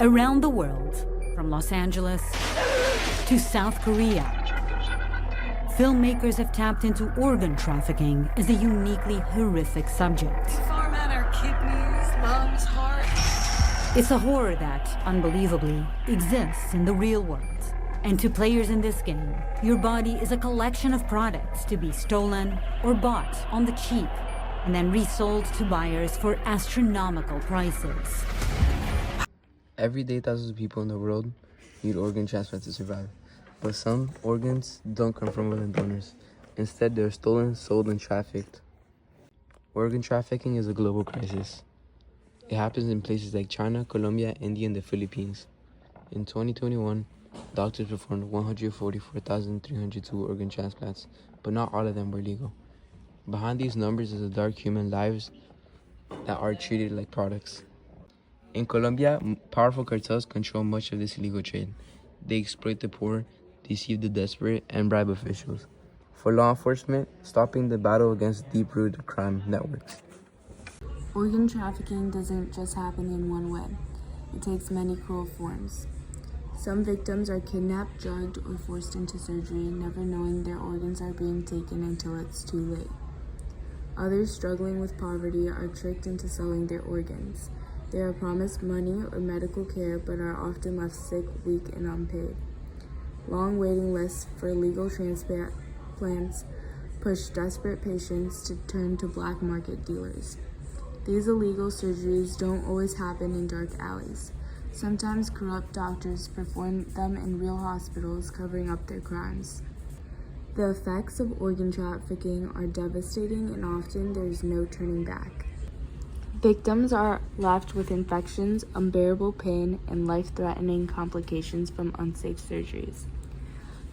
Around the world, from Los Angeles to South Korea, filmmakers have tapped into organ trafficking as a uniquely horrific subject. Farm out our kidneys, lungs, heart. It's a horror that, unbelievably, exists in the real world. And to players in this game, your body is a collection of products to be stolen or bought on the cheap, and then resold to buyers for astronomical prices. Every day, thousands of people in the world need organ transplants to survive. But some organs don't come from willing donors. Instead, they're stolen, sold, and trafficked. Organ trafficking is a global crisis. It happens in places like China, Colombia, India, and the Philippines. In 2021, doctors performed 144,302 organ transplants, but not all of them were legal. Behind these numbers is the dark human lives that are treated like products. In Colombia, powerful cartels control much of this illegal trade. They exploit the poor, deceive the desperate, and bribe officials. For law enforcement, stopping the battle against deep-rooted crime networks. Organ trafficking doesn't just happen in one way. It takes many cruel forms. Some victims are kidnapped, drugged, or forced into surgery, never knowing their organs are being taken until it's too late. Others struggling with poverty are tricked into selling their organs. They are promised money or medical care, but are often left sick, weak, and unpaid. Long waiting lists for legal transplants push desperate patients to turn to black market dealers. These illegal surgeries don't always happen in dark alleys. Sometimes corrupt doctors perform them in real hospitals, covering up their crimes. The effects of organ trafficking are devastating, and often there's no turning back. Victims are left with infections, unbearable pain, and life-threatening complications from unsafe surgeries.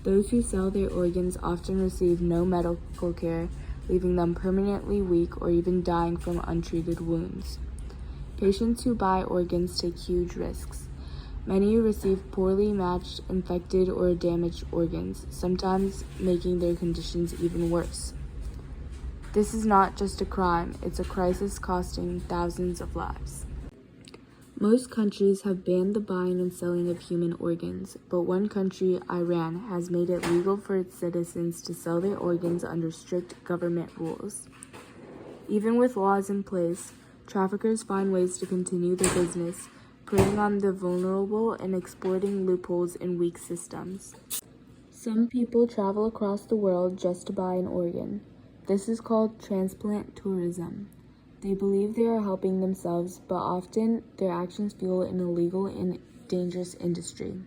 Those who sell their organs often receive no medical care, leaving them permanently weak or even dying from untreated wounds. Patients who buy organs take huge risks. Many receive poorly matched, infected, or damaged organs, sometimes making their conditions even worse. This is not just a crime, it's a crisis costing thousands of lives. Most countries have banned the buying and selling of human organs, but one country, Iran, has made it legal for its citizens to sell their organs under strict government rules. Even with laws in place, traffickers find ways to continue their business, preying on the vulnerable and exploiting loopholes in weak systems. Some people travel across the world just to buy an organ. This is called transplant tourism. They believe they are helping themselves, but often their actions fuel an illegal and dangerous industry.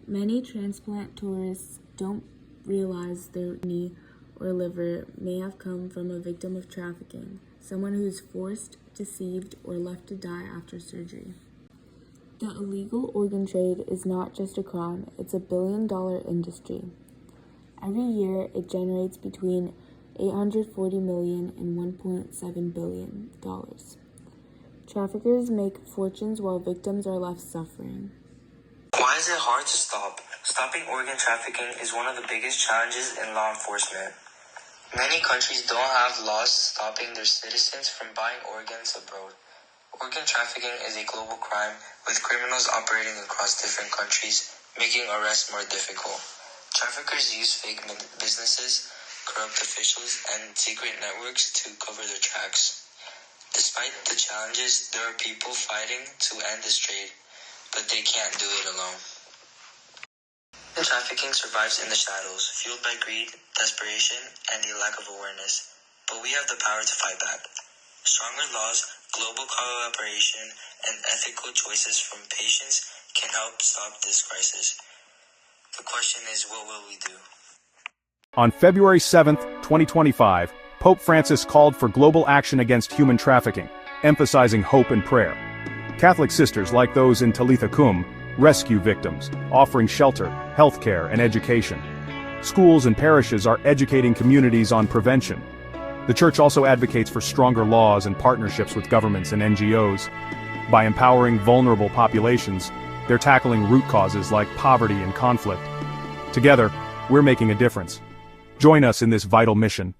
Many transplant tourists don't realize their knee or liver may have come from a victim of trafficking, someone who is forced, deceived, or left to die after surgery. The illegal organ trade is not just a crime, it's a billion-dollar industry. Every year, it generates between $840 million and $1.7 billion. Traffickers make fortunes while victims are left suffering. Why is it hard to stop? Stopping organ trafficking is one of the biggest challenges in law enforcement. Many countries don't have laws stopping their citizens from buying organs abroad. Organ trafficking is a global crime, with criminals operating across different countries, making arrests more difficult. Traffickers use fake businesses, corrupt officials, and secret networks to cover their tracks. Despite the challenges, there are people fighting to end this trade, but they can't do it alone. Trafficking survives in the shadows, fueled by greed, desperation, and a lack of awareness. But we have the power to fight back. Stronger laws, global cooperation, and ethical choices from patients can help stop this crisis. The question is, what will we do? On February 7, 2025, Pope Francis called for global action against human trafficking, emphasizing hope and prayer. Catholic sisters like those in Talitha Cum rescue victims, offering shelter, healthcare, and education. Schools and parishes are educating communities on prevention. The Church also advocates for stronger laws and partnerships with governments and NGOs. By empowering vulnerable populations, they're tackling root causes like poverty and conflict. Together, we're making a difference. Join us in this vital mission.